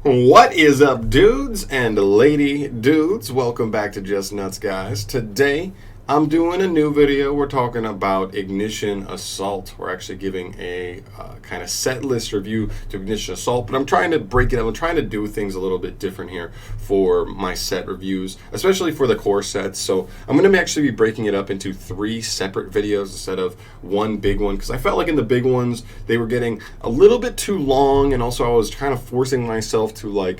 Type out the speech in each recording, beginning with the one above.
What is up, dudes and lady dudes? Welcome back to Just Nuts, guys. Today, I'm doing a new video. We're talking about Ignition Assault. We're actually giving a kind of set list review to Ignition Assault, but I'm trying to break it up. I'm trying to do things a little bit different here for my set reviews, especially for the core sets. So I'm going to actually be breaking it up into 3 separate videos instead of one big one, because I felt like in the big ones, they were getting a little bit too long, and also I was kind of forcing myself to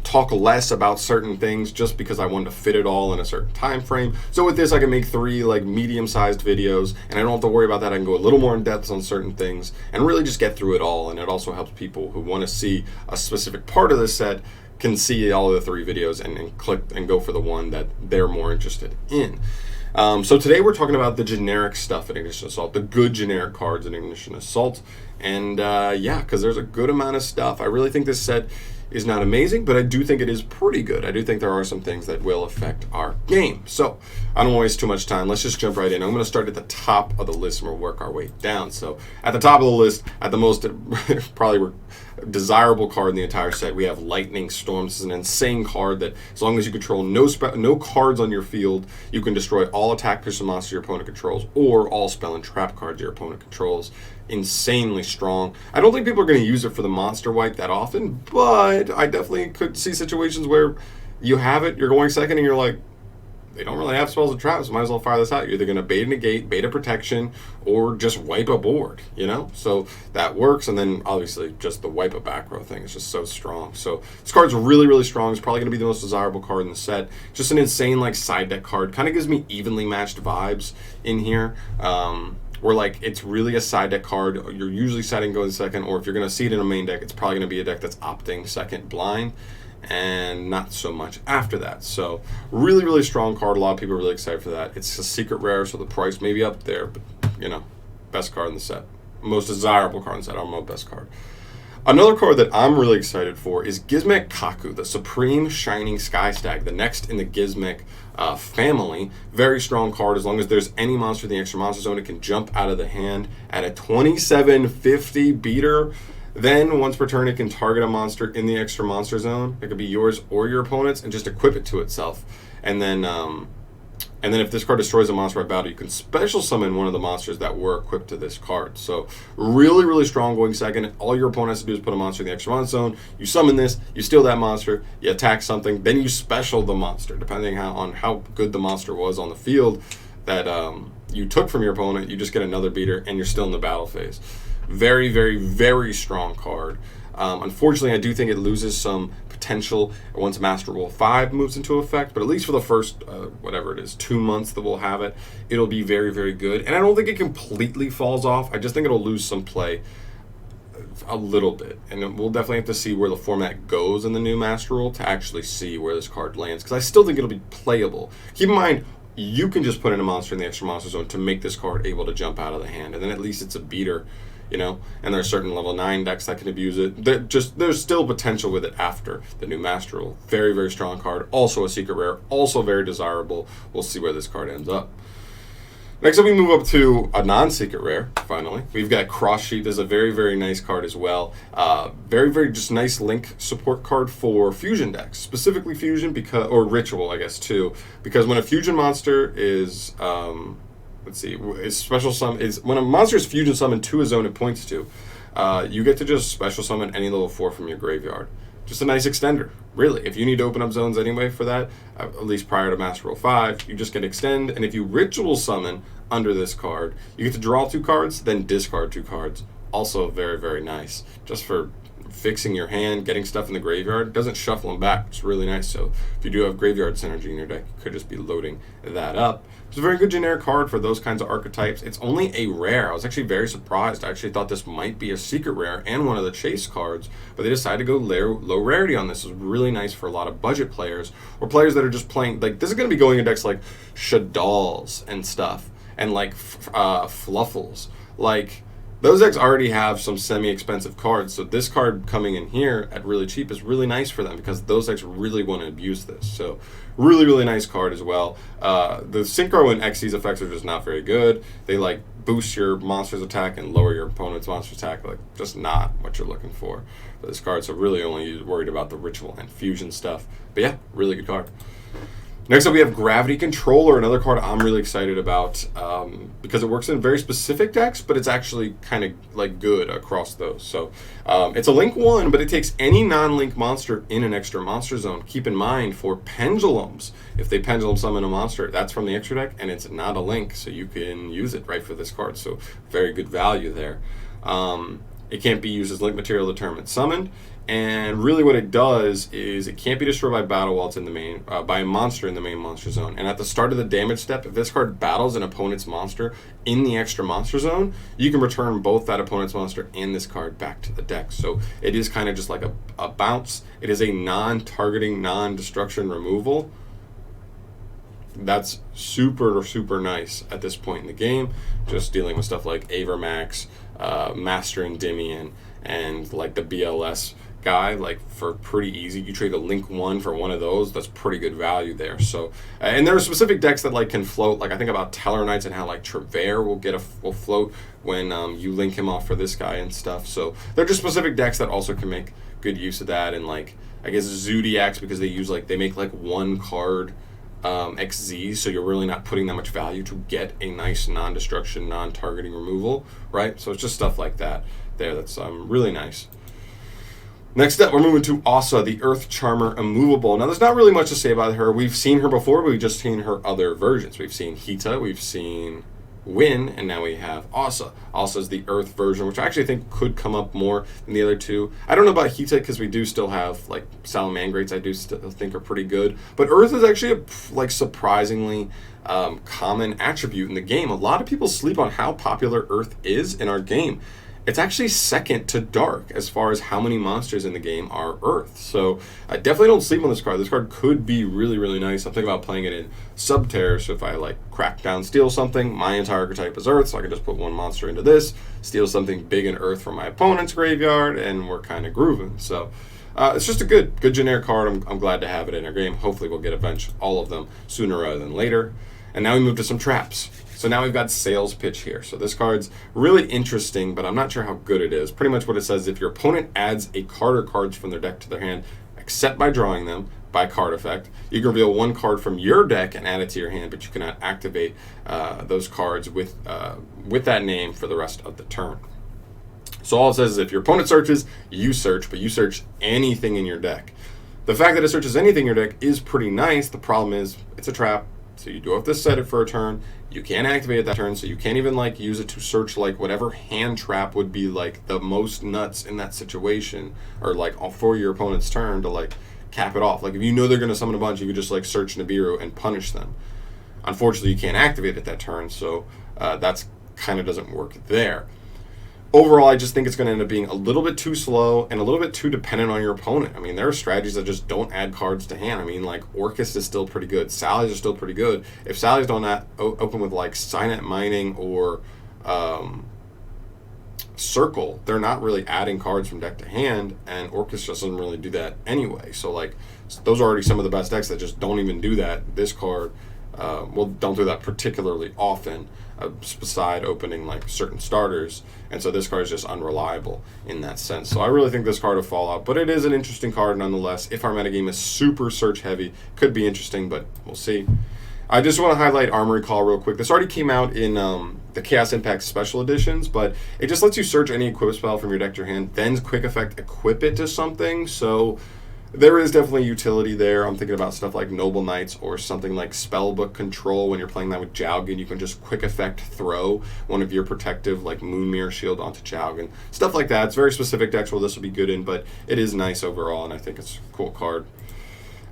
talk less about certain things just because I wanted to fit it all in a certain time frame. So with this, I can make 3 medium-sized videos, and I don't have to worry about that. I can go a little more in depth on certain things and really just get through it all. And it also helps people who want to see a specific part of the set can see all of the 3 videos and click and go for the one that they're more interested in. So today we're talking about the generic stuff in Ignition Assault, the good generic cards in Ignition Assault. And yeah, because there's a good amount of stuff. I really think this set is not amazing, but I do think it is pretty good. I do think there are some things that will affect our game. So I don't waste too much time. Let's just jump right in. I'm going to start at the top of the list and we'll work our way down. So at the top of the list, at the most probably desirable card in the entire set, we have Lightning Storm. This is an insane card that as long as you control no cards on your field, you can destroy all attack piercing monsters your opponent controls or all spell and trap cards your opponent controls. Insanely strong. I don't think people are going to use it for the monster wipe that often, but I definitely could see situations where you have it, you're going second, and you're like, they don't really have spells and traps, might as well fire this out. You're either going to bait a negate, bait a protection, or just wipe a board, So that works, and then obviously just the wipe a back row thing is just so strong. So this card's really, really strong. It's probably going to be the most desirable card in the set. Just an insane side deck card. Kind of gives me evenly matched vibes in here. Where it's really a side deck card. You're usually setting going second, or if you're going to see it in a main deck, it's probably going to be a deck that's opting second blind, and not so much after that. So really, really strong card. A lot of people are really excited for that. It's a secret rare, so the price may be up there, but best card in the set. Most desirable card in the set. I don't know, best card. Another card that I'm really excited for is Gimmick Kaku, the Supreme Shining Sky Stag, the next in the Gimmick family. Very strong card. As long as there's any monster in the extra monster zone, it can jump out of the hand at a 2750 beater. Then, once per turn, it can target a monster in the extra monster zone. It could be yours or your opponent's, and just equip it to itself. And then if this card destroys a monster by battle, you can special summon one of the monsters that were equipped to this card. So really, really strong going second. All your opponent has to do is put a monster in the extra monster zone. You summon this, you steal that monster, you attack something, then you special the monster. Depending on how good the monster was on the field that you took from your opponent, you just get another beater, and you're still in the battle phase. Very, very, very strong card. Unfortunately, I do think it loses some potential once Master Rule 5 moves into effect, but at least for the first, 2 months that we'll have it, it'll be very, very good. And I don't think it completely falls off. I just think it'll lose some play a little bit. And we'll definitely have to see where the format goes in the new Master Rule to actually see where this card lands, because I still think it'll be playable. Keep in mind, you can just put in a monster in the extra monster zone to make this card able to jump out of the hand, and then at least it's a beater. And there are certain level 9 decks that can abuse it. There's still potential with it after the new Master Rule. Very, very strong card. Also a secret rare. Also very desirable. We'll see where this card ends up. Next up, we move up to a non-secret rare, finally. We've got Sheath. This is a very, very nice card as well. Very, very just nice link support card for fusion decks. Specifically fusion, or ritual, I guess, too. Because when a fusion monster is... is special summon is when a monster is fusion summoned to a zone it points to, you get to just special summon any level 4 from your graveyard. Just a nice extender, really. If you need to open up zones anyway for that, at least prior to Master Rule 5, you just get extend, and if you ritual summon under this card, you get to draw 2 cards, then discard 2 cards. Also very, very nice. Just for fixing your hand, getting stuff in the graveyard. It doesn't shuffle them back. It's really nice. So if you do have graveyard synergy in your deck, you could just be loading that up. It's a very good generic card for those kinds of archetypes. It's only a rare. I was actually very surprised. I actually thought this might be a secret rare and one of the chase cards, but they decided to go low rarity on this. It's really nice for a lot of budget players or players that are just playing. This is going to be going in decks like Shadalls and stuff, and Fluffles. those decks already have some semi-expensive cards, so this card coming in here at really cheap is really nice for them because those decks really want to abuse this. So really, really nice card as well. The Synchro and Xyz effects are just not very good. They like boost your monster's attack and lower your opponent's monster's attack, like just not what you're looking for this card. So really only worried about the ritual and fusion stuff. But yeah, really good card. Next up, we have Gravity Controller, another card I'm really excited about because it works in very specific decks, but it's actually kind of like good across those. So it's a Link 1, but it takes any non-Link monster in an extra monster zone. Keep in mind, for pendulums, if they pendulum summon a monster, that's from the extra deck, and it's not a Link, so you can use it right for this card. So very good value there. It can't be used as Link material the turn it's summoned. And really what it does is it can't be destroyed by battle while it's in the main, by a monster in the main monster zone. And at the start of the damage step, if this card battles an opponent's monster in the extra monster zone, you can return both that opponent's monster and this card back to the deck. So it is kind of just like a bounce. It is a non-targeting, non-destruction removal. That's super, super nice at this point in the game. Just dealing with stuff like Avermax, Master Endymion, and like the BLS guy, like for pretty easy. You trade a Link 1 for one of those, that's pretty good value there. So and there are specific decks that like can float, like I think about Teller Knights and how like Trevere will float when you link him off for this guy and stuff. So they're just specific decks that also can make good use of that. And like I guess Zodiacs, because they make like one card XZ, so you're really not putting that much value to get a nice non-destruction, non-targeting removal, right? So it's just stuff like that there that's really nice. Next up, we're moving to Asa, the Earth Charmer Immovable. Now, there's not really much to say about her. We've seen her before, but we've just seen her other versions. We've seen Hita, we've seen Win, and now we have Asa. Asa's the Earth version, which I actually think could come up more than the other two. I don't know about Hita because we do still have like Salamangrates I do still think are pretty good. But Earth is actually a like surprisingly common attribute in the game. A lot of people sleep on how popular Earth is in our game. It's actually second to Dark as far as how many monsters in the game are Earth. So I definitely don't sleep on this card. This card could be really, really nice. I'm thinking about playing it in Subterror. So if I like crack down, steal something, my entire archetype is Earth, so I can just put one monster into this, steal something big in Earth from my opponent's graveyard, and we're kind of grooving. So it's just a good generic card. I'm glad to have it in our game. Hopefully we'll get all of them sooner rather than later. And now we move to some traps. So now we've got Sales Pitch here. So this card's really interesting, but I'm not sure how good it is. Pretty much what it says, if your opponent adds a card or cards from their deck to their hand, except by drawing them by card effect, you can reveal one card from your deck and add it to your hand, but you cannot activate those cards with that name for the rest of the turn. So all it says is if your opponent searches, you search, but you search anything in your deck. The fact that it searches anything in your deck is pretty nice. The problem is it's a trap. So you do have to set it for a turn. You can't activate it that turn, so you can't even like use it to search like whatever hand trap would be like the most nuts in that situation, or like for your opponent's turn to like cap it off. Like if you know they're going to summon a bunch, you could just like search Nibiru and punish them. Unfortunately, you can't activate it that turn, so that's kind of doesn't work there. Overall, I just think it's going to end up being a little bit too slow and a little bit too dependent on your opponent. I mean, there are strategies that just don't add cards to hand. I mean, like, Orcus is still pretty good. Sallies are still pretty good. If Sallies don't open with, like, Signet Mining or Circle, they're not really adding cards from deck to hand, and Orcus just doesn't really do that anyway. So, like, those are already some of the best decks that just don't even do that. This card, don't do that particularly often, beside opening like certain starters, and so this card is just unreliable in that sense. So I really think this card will fall out, but it is an interesting card nonetheless. If our metagame is super search heavy, could be interesting, but we'll see. I just want to highlight Armory Call real quick. This already came out in the Chaos Impact Special Editions, but it just lets you search any equip spell from your deck to your hand, then quick effect equip it to something. So there is definitely utility there. I'm thinking about stuff like Noble Knights or something like Spellbook Control. When you're playing that with Jowgen, you can just quick effect throw one of your protective like Moonmirror Shield onto Jowgen. Stuff like that. It's very specific decks where this will be good in, but it is nice overall, and I think it's a cool card.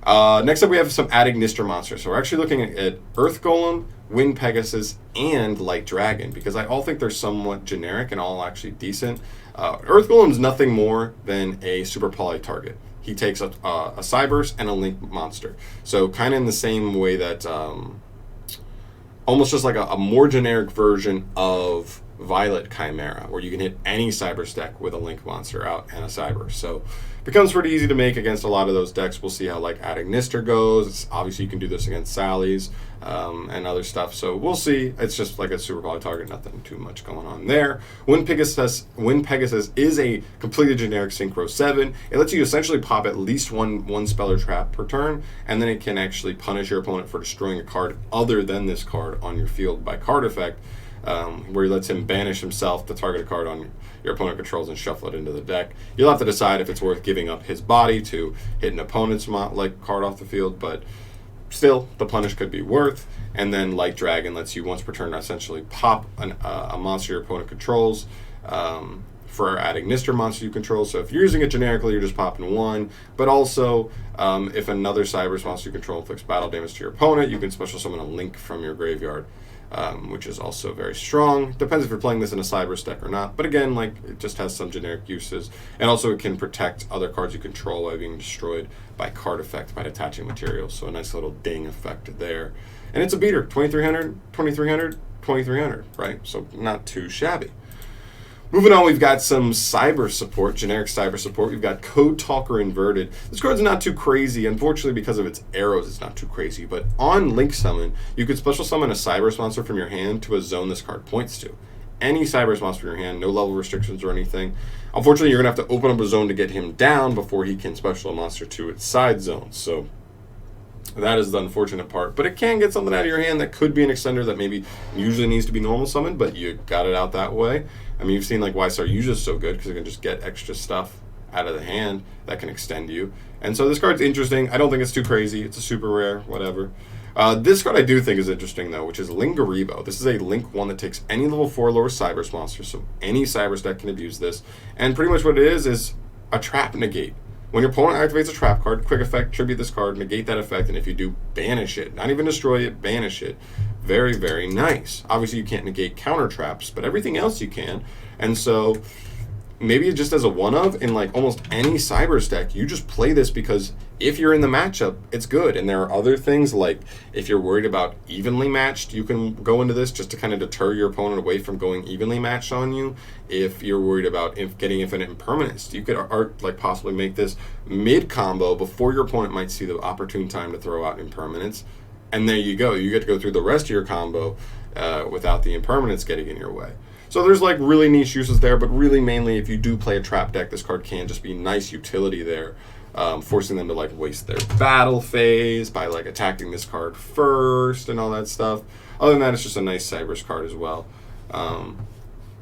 Next up, we have some Ad Ignister monsters. So we're actually looking at Earth Golem, Wind Pegasus, and Light Dragon, because I all think they're somewhat generic and all actually decent. Earth Golem is nothing more than a super poly target. He takes a Cyberse and a Link monster. So kind of in the same way that almost just like a more generic version of Violet Chimera, where you can hit any Cyber's deck with a Link monster out and a Cyber. So it becomes pretty easy to make against a lot of those decks. We'll see how like adding Nister goes. Obviously, you can do this against Sally's and other stuff. So we'll see. It's just like a super poly target, nothing too much going on there. When Pegasus is a completely generic Synchro 7, it lets you essentially pop at least one spell or trap per turn, and then it can actually punish your opponent for destroying a card other than this card on your field by card effect, where he lets him banish himself to target a card on your opponent controls and shuffle it into the deck. You'll have to decide if it's worth giving up his body to hit an opponent's card off the field, but still, the punish could be worth. And then Light Dragon lets you once per turn essentially pop a monster your opponent controls for adding Nister monster you control. So if you're using it generically, you're just popping one. But also, if another Cyber's monster you control inflicts battle damage to your opponent, you can special summon a Link from your graveyard, which is also very strong. Depends if you're playing this in a Cyber's deck or not. But again, like, it just has some generic uses. And also it can protect other cards you control by being destroyed by card effect by attaching materials. So a nice little ding effect there. And it's a beater. 2300, 2300, 2300, right? So not too shabby. Moving on, we've got some Cyber support, generic Cyber support. We've got Code Talker Inverted. This card's not too crazy. Unfortunately, because of its arrows, it's not too crazy. But on Link Summon, you could special summon a Cyber monster from your hand to a zone this card points to. Any Cyber monster from your hand, no level restrictions or anything. Unfortunately, you're going to have to open up a zone to get him down before he can special a monster to its side zone. So that is the unfortunate part. But it can get something out of your hand that could be an extender that maybe usually needs to be normal summoned, but you got it out that way. I mean, you've seen like why Saryuja is so good, because it can just get extra stuff out of the hand that can extend you. And so this card's interesting. I don't think it's too crazy. It's a super rare, whatever. This card I do think is interesting, though, which is Lingaribo. This is a Link 1 that takes any level 4 lower Cyber's monster, so any Cyber's deck can abuse this. And pretty much what it is a trap negate. When your opponent activates a trap card, quick effect, tribute this card, negate that effect, and if you do, banish it. Not even destroy it, banish it. Very, very nice. Obviously, you can't negate counter traps, but everything else you can. And so maybe just as a one-of in like almost any Cyber's deck, you just play this because if you're in the matchup, it's good. And there are other things like if you're worried about evenly matched, you can go into this just to kind of deter your opponent away from going evenly matched on you. If you're worried about getting infinite impermanence, you could like possibly make this mid combo before your opponent might see the opportune time to throw out impermanence. And there you go. You get to go through the rest of your combo without the impermanence getting in your way. So there's like really niche uses there, but really mainly if you do play a trap deck, this card can just be nice utility there, forcing them to like waste their battle phase by like attacking this card first and all that stuff. Other than that, it's just a nice Cyber's card as well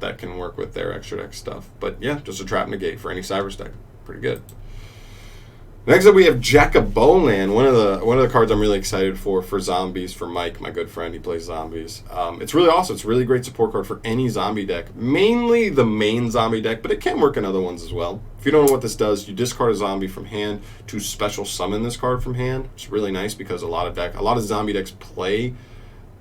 that can work with their extra deck stuff. But yeah, just a trap negate for any Cyber's deck. Pretty good. Next up, we have Jacoboland, one of the cards I'm really excited for zombies, for Mike, my good friend. He plays zombies. It's really awesome. It's a really great support card for any zombie deck, mainly the main zombie deck, but it can work in other ones as well. If you don't know what this does, you discard a zombie from hand to special summon this card from hand. It's really nice because a lot of zombie decks play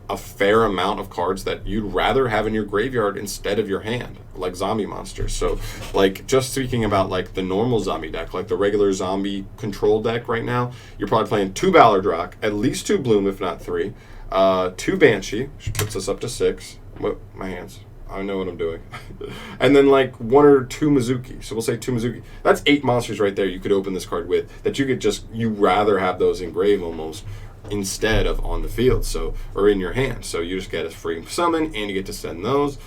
a fair amount of cards that you'd rather have in your graveyard instead of your hand, like zombie monsters. So like just speaking about like the normal zombie deck, like the regular zombie control deck right now, you're probably playing 2 Ballard Rock, at least 2 Bloom if not 3, 2 Banshee, which puts us up to 6. My hands, I know what I'm doing. And then like 1 or 2 Mizuki. So we'll say 2 Mizuki. That's 8 monsters right there you could open this card with that you could you rather have those in grave almost instead of on the field, so, or in your hand. So you just get a free summon and you get to send those.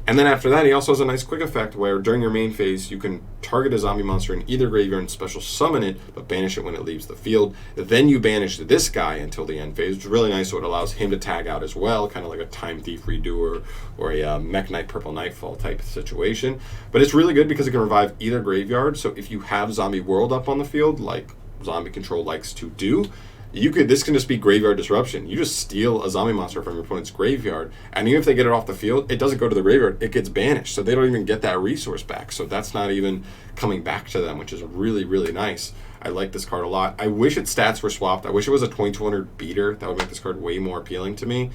And then after that, he also has a nice quick effect where during your main phase, you can target a zombie monster in either graveyard and special summon it, but banish it when it leaves the field. Then you banish this guy until the end phase, which is really nice, so it allows him to tag out as well, kind of like a Time Thief Redo or a Mech Knight Purple Nightfall type situation. But it's really good because it can revive either graveyard, so if you have Zombie World up on the field, like Zombie Control likes to do, this can just be graveyard disruption. You just steal a zombie monster from your opponent's graveyard, and even if they get it off the field, it doesn't go to the graveyard, it gets banished, so they don't even get that resource back. So that's not even coming back to them, which is really, really nice. I like this card a lot. I wish its stats were swapped. I wish it was a 2200 beater. That would make this card way more appealing to me.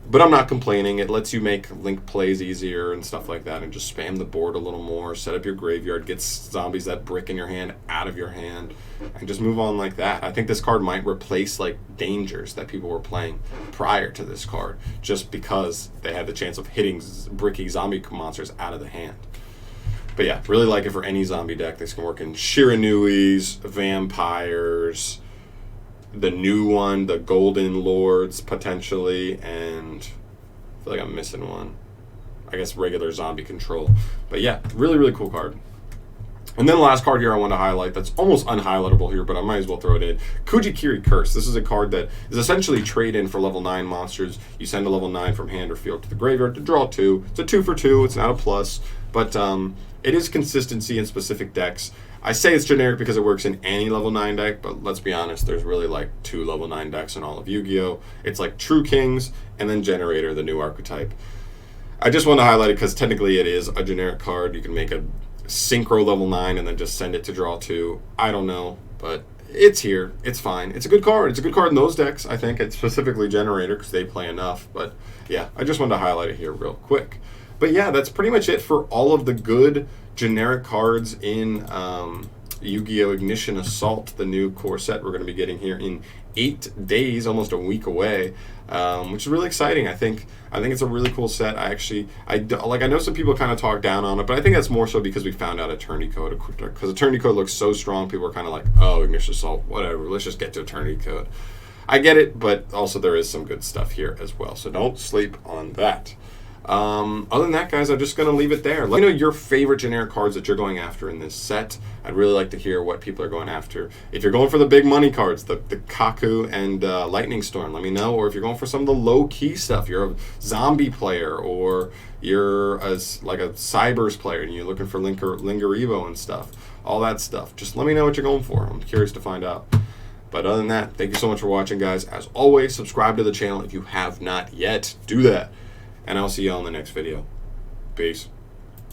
But I'm not complaining. It lets you make link plays easier and stuff like that, and just spam the board a little more, set up your graveyard, get zombies that brick in your hand out of your hand, and just move on like that. I think this card might replace like dangers that people were playing prior to this card, just because they had the chance of hitting bricky zombie monsters out of the hand. But yeah, really like it for any zombie deck. This can work in Shiranuis, Vampires, the new one, the Golden Lords, potentially, and I feel like I'm missing one. I guess regular zombie control. But yeah, really, really cool card. And then the last card here I want to highlight that's almost unhighlightable here, but I might as well throw it in. Kuchiki Recurse. This is a card that is essentially trade-in for level 9 monsters. You send a level 9 from hand or field to the graveyard to draw 2. It's a 2 for 2. It's not a plus, but it is consistency in specific decks. I say it's generic because it works in any level 9 deck, but let's be honest, there's really like 2 level 9 decks in all of Yu-Gi-Oh! It's like True Kings and then Generator, the new archetype. I just want to highlight it because technically it is a generic card. You can make a synchro level 9 and then just send it to draw 2. I don't know, but it's here. It's fine. It's a good card. It's a good card in those decks. I think it's specifically Generator because they play enough. But yeah, I just wanted to highlight it here real quick. But yeah, that's pretty much it for all of the good generic cards in Yu-Gi-Oh! Ignition Assault, the new core set we're going to be getting here in 8 days, almost a week away, which is really exciting. I think it's a really cool set. I know some people kind of talk down on it, but I think that's more so because we found out Eternity Code. Because Eternity Code looks so strong, people are kind of like, oh, Ignition Assault, whatever, let's just get to Eternity Code. I get it, but also there is some good stuff here as well, so don't sleep on that. Other than that, guys, I'm just going to leave it there. Let me know your favorite generic cards that you're going after in this set. I'd really like to hear what people are going after. If you're going for the big money cards, the Kaku and Lightning Storm, let me know. Or if you're going for some of the low-key stuff, you're a zombie player, or you're like a Cybers player and you're looking for Linger Evo and stuff, all that stuff. Just let me know what you're going for. I'm curious to find out. But other than that, thank you so much for watching, guys. As always, subscribe to the channel if you have not yet. Do that. And I'll see you all in the next video. Peace.